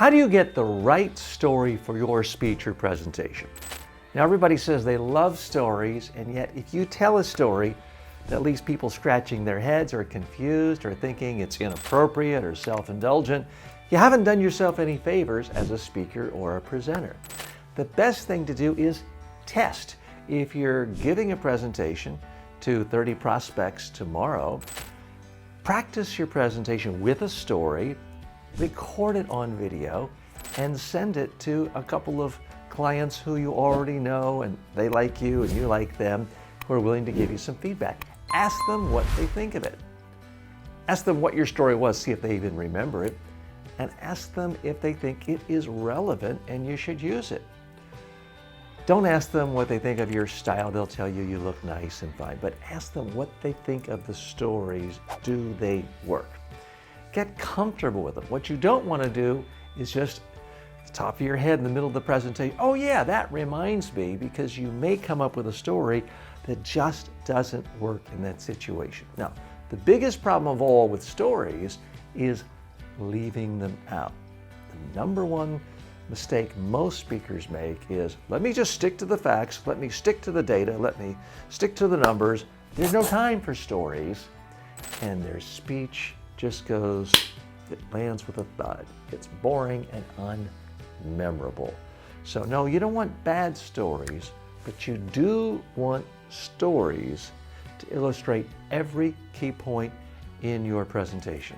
How do you get the right story for your speech or presentation? Now, everybody says they love stories, and yet if you tell a story that leaves people scratching their heads or confused or thinking it's inappropriate or self-indulgent, you haven't done yourself any favors as a speaker or a presenter. The best thing to do is test. If you're giving a presentation to 30 prospects tomorrow, practice your presentation with a story, record it on video, and send it to a couple of clients who you already know and they like you and you like them, who are willing to give you some feedback. Ask them what they think of it. Ask them what your story was, see if they even remember it, and ask them if they think it is relevant and you should use it. Don't ask them what they think of your style. They'll tell you you look nice and fine, but ask them what they think of the stories. Do they work? Get comfortable with them. What you don't want to do is just top of your head in the middle of the presentation, oh yeah, that reminds me, because you may come up with a story that just doesn't work in that situation. Now, the biggest problem of all with stories is leaving them out. The number one mistake most speakers make is, let me just stick to the facts, let me stick to the data, let me stick to the numbers. There's no time for stories, and their speech just goes, it lands with a thud. It's boring and unmemorable. So no, you don't want bad stories, but you do want stories to illustrate every key point in your presentation.